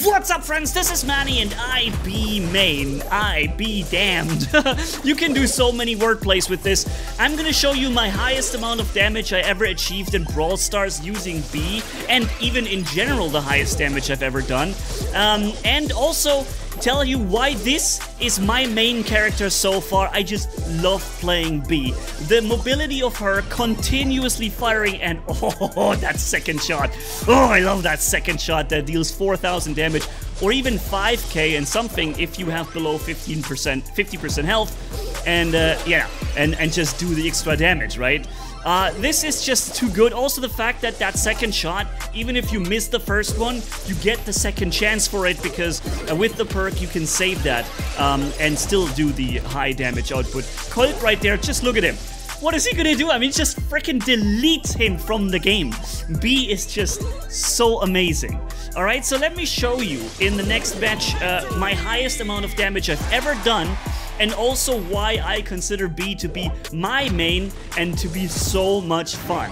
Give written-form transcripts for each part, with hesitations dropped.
What's up, friends? This is Manny and I be main. I be damned. You can do so many wordplays with this. I'm gonna show you my highest amount of damage I ever achieved in Brawl Stars using B, and even in general the highest damage I've ever done. And also tell you why this is my main character so far. I just love playing B. The mobility of her continuously firing, and oh, that second shot. Oh, I love that second shot that deals 4,000 damage, or even 5k and something if you have below 50% health, and yeah, and just do the extra damage, right? This is just too good. Also, the fact that that second shot, even if you miss the first one, you get the second chance for it, because with the perk you can save that and still do the high damage output. Colt right there, just look at him. What is he gonna do? I mean, just freaking delete him from the game. B is just so amazing. Alright, so let me show you in the next match my highest amount of damage I've ever done, and also why I consider B to be my main and to be so much fun.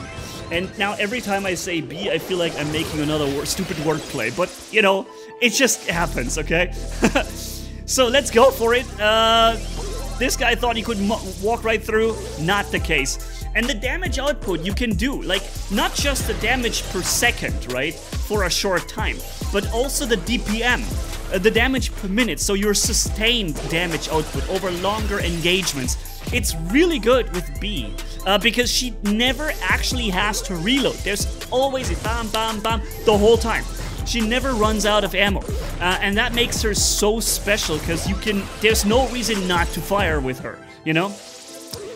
And now every time I say B, I feel like I'm making another stupid wordplay, but you know, it just happens, okay? So let's go for it. This guy thought he could walk right through. Not the case. And the damage output you can do, like, not just the damage per second, right, for a short time, but also the DPM, the damage per minute, so your sustained damage output over longer engagements. It's really good with B, because she never actually has to reload. There's always a bam, bam, bam the whole time. She never runs out of ammo, and that makes her so special, because there's no reason not to fire with her, you know?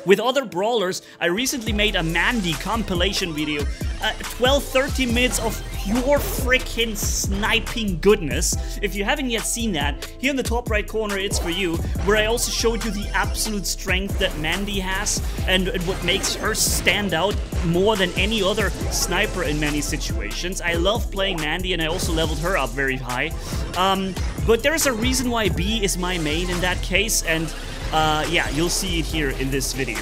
With other brawlers, I recently made a Mandy compilation video, 12-13 minutes of pure freaking sniping goodness. If you haven't yet seen that, here in the top right corner it's for you, where I also showed you the absolute strength that Mandy has, and what makes her stand out more than any other sniper in many situations. I love playing Mandy, and I also leveled her up very high. But there's a reason why B is my main in that case, and yeah, you'll see it here in this video.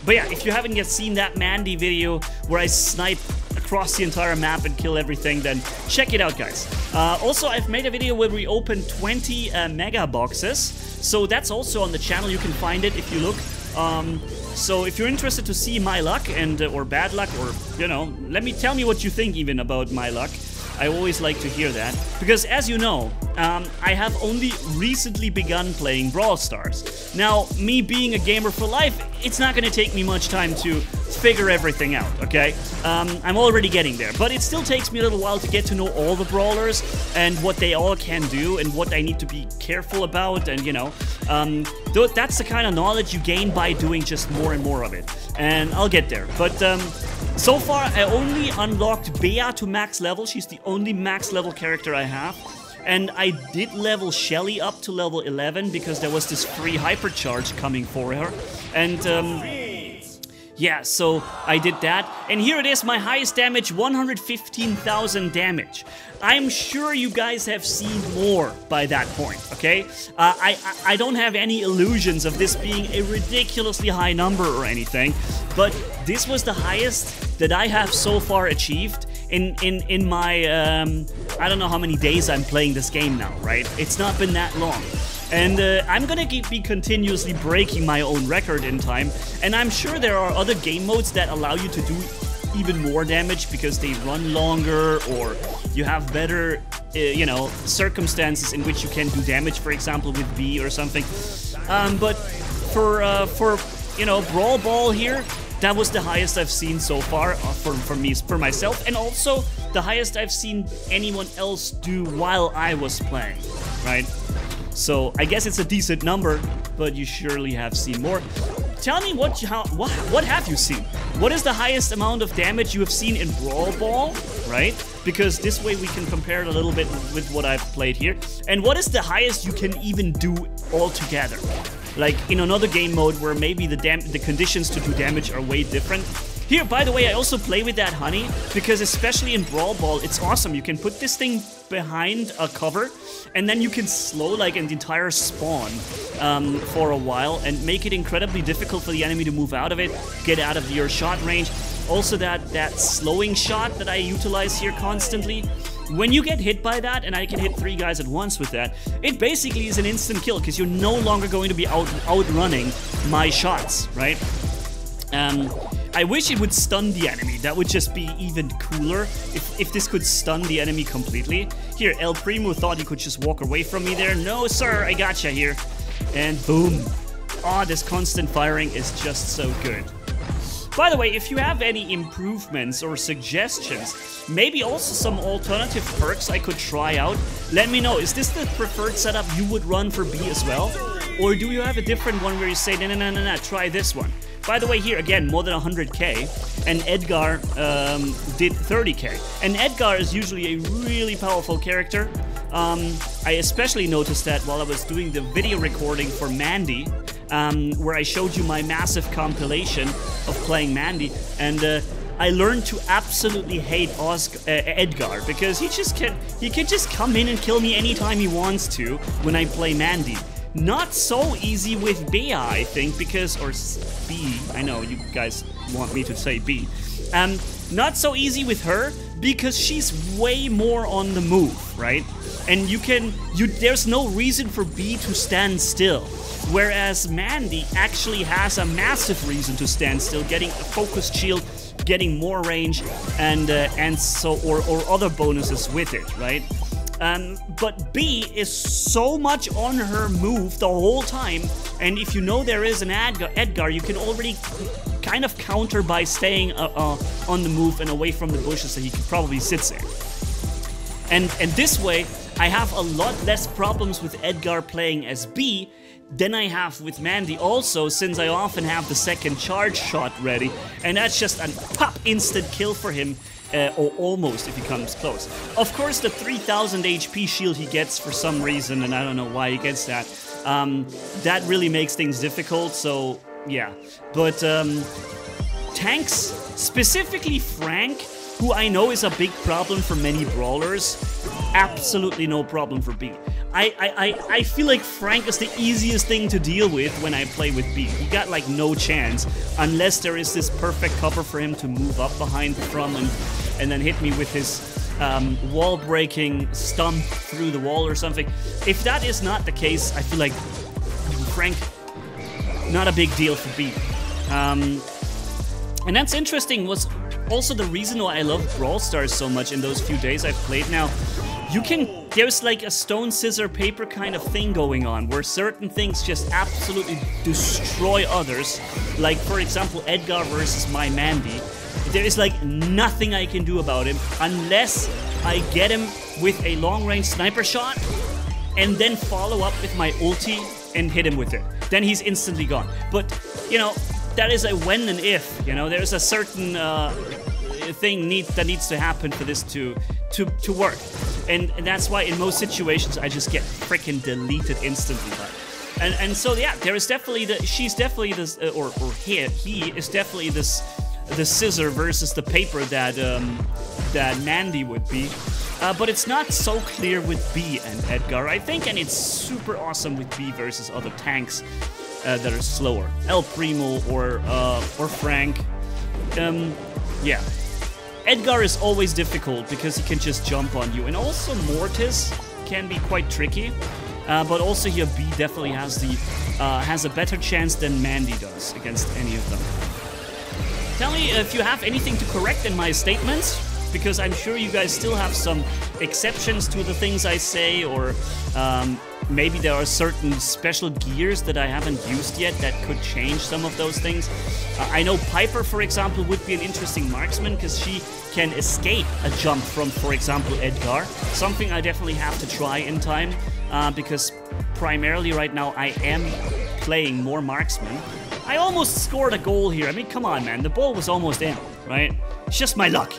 But yeah, if you haven't yet seen that Mandy video where I snipe across the entire map and kill everything, then check it out, guys. Also, I've made a video where we opened 20 mega boxes, so that's also on the channel. You can find it if you look. So if you're interested to see my luck and or bad luck, or you know, tell me what you think even about my luck. I always like to hear that, because as you know, I have only recently begun playing Brawl Stars. Now, me being a gamer for life, it's not gonna take me much time to figure everything out, okay? I'm already getting there, but it still takes me a little while to get to know all the brawlers and what they all can do and what I need to be careful about, and you know, that's the kind of knowledge you gain by doing just more and more of it, and I'll get there. But so far, I only unlocked Bea to max level. She's the only max level character I have. And I did level Shelly up to level 11 because there was this free hypercharge coming for her. And yeah, so I did that. And here it is, my highest damage, 115,000 damage. I'm sure you guys have seen more by that point, okay? I don't have any illusions of this being a ridiculously high number or anything, but this was the highest that I have so far achieved in my, I don't know how many days I'm playing this game now, right? It's not been that long. And I'm gonna be continuously breaking my own record in time, and I'm sure there are other game modes that allow you to do even more damage because they run longer, or you have better, you know, circumstances in which you can do damage, for example with B or something. But for you know, Brawl Ball here, that was the highest I've seen so far for myself, and also the highest I've seen anyone else do while I was playing, right? So I guess it's a decent number, but you surely have seen more. Tell me what have you seen? What is the highest amount of damage you have seen in Brawl Ball, right? Because this way we can compare it a little bit with what I've played here. And what is the highest you can even do altogether? Like in another game mode where maybe the conditions to do damage are way different. Here, by the way, I also play with that honey, because especially in Brawl Ball, it's awesome. You can put this thing behind a cover, and then you can slow like an entire spawn for a while and make it incredibly difficult for the enemy to move out of it, get out of your shot range. Also that slowing shot that I utilize here constantly, When you get hit by that, and I can hit 3 guys at once with that, it basically is an instant kill, because you're no longer going to be outrunning my shots, right? I wish it would stun the enemy. That would just be even cooler if this could stun the enemy completely. Here, El Primo thought he could just walk away from me there. No, sir, I gotcha here. And boom. Oh, this constant firing is just so good. By the way, if you have any improvements or suggestions, maybe also some alternative perks I could try out, let me know. Is this the preferred setup you would run for B as well? Or do you have a different one where you say, no, try this one? By the way, here, again, more than 100k, and Edgar did 30k. And Edgar is usually a really powerful character. I especially noticed that while I was doing the video recording for Mandy, where I showed you my massive compilation of playing Mandy, and I learned to absolutely hate Edgar, because he can just come in and kill me anytime he wants to when I play Mandy. Not so easy with Bea, I think, because, or B, I know you guys want me to say B. Not so easy with her, because she's way more on the move, right? And there's no reason for B to stand still. Whereas Mandy actually has a massive reason to stand still, getting a focused shield, getting more range, and other bonuses with it, right? But B is so much on her move the whole time, and if you know there is an Edgar, you can already kind of counter by staying on the move and away from the bushes, so he can probably sit there. And this way, I have a lot less problems with Edgar playing as B than I have with Mandy also, since I often have the second charge shot ready, and that's just a pop instant kill for him. Or almost, if he comes close. Of course, the 3000 HP shield he gets for some reason, and I don't know why he gets that, that really makes things difficult, so yeah. But tanks, specifically Frank, who I know is a big problem for many brawlers, absolutely no problem for B. I feel like Frank is the easiest thing to deal with when I play with B. He got like no chance unless there is this perfect cover for him to move up behind from and then hit me with his wall breaking stump through the wall or something. If that is not the case, I feel like Frank, not a big deal for B. And that's interesting, was also the reason why I love Brawl Stars so much in those few days I've played now. There's like a stone, scissor, paper kind of thing going on, where certain things just absolutely destroy others. Like, for example, Edgar versus my Mandy. There is like nothing I can do about him unless I get him with a long-range sniper shot and then follow up with my ulti and hit him with it. Then he's instantly gone. But, you know, that is a when and if, you know, there's a certain thing that needs to happen for this to work. And that's why in most situations I just get freaking deleted instantly. And so yeah, there is definitely she's definitely this, or he is definitely the scissor versus the paper that Mandy would be. But it's not so clear with B and Edgar, I think, and it's super awesome with B versus other tanks that are slower. El Primo or Frank. Yeah. Edgar is always difficult because he can just jump on you, and also Mortis can be quite tricky. But also here B definitely has a better chance than Mandy does against any of them. Tell me if you have anything to correct in my statements, because I'm sure you guys still have some exceptions to the things I say, or maybe there are certain special gears that I haven't used yet that could change some of those things. I know Piper, for example, would be an interesting marksman because she can escape a jump from, for example, Edgar. Something I definitely have to try in time, because primarily right now I am playing more marksman. I almost scored a goal here. I mean, come on, man. The ball was almost in, right? It's just my luck.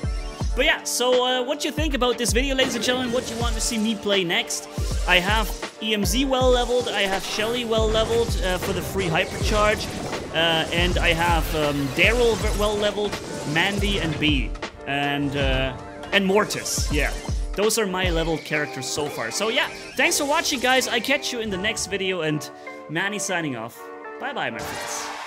But yeah, so what you think about this video, ladies and gentlemen? What you want to see me play next? I have EMZ well leveled, I have Shelly well leveled for the free hypercharge, and I have Daryl well leveled, Mandy and B, and Mortis. Yeah, those are my leveled characters so far. So yeah, thanks for watching, guys. I catch you in the next video, and Manny signing off. Bye bye, my friends.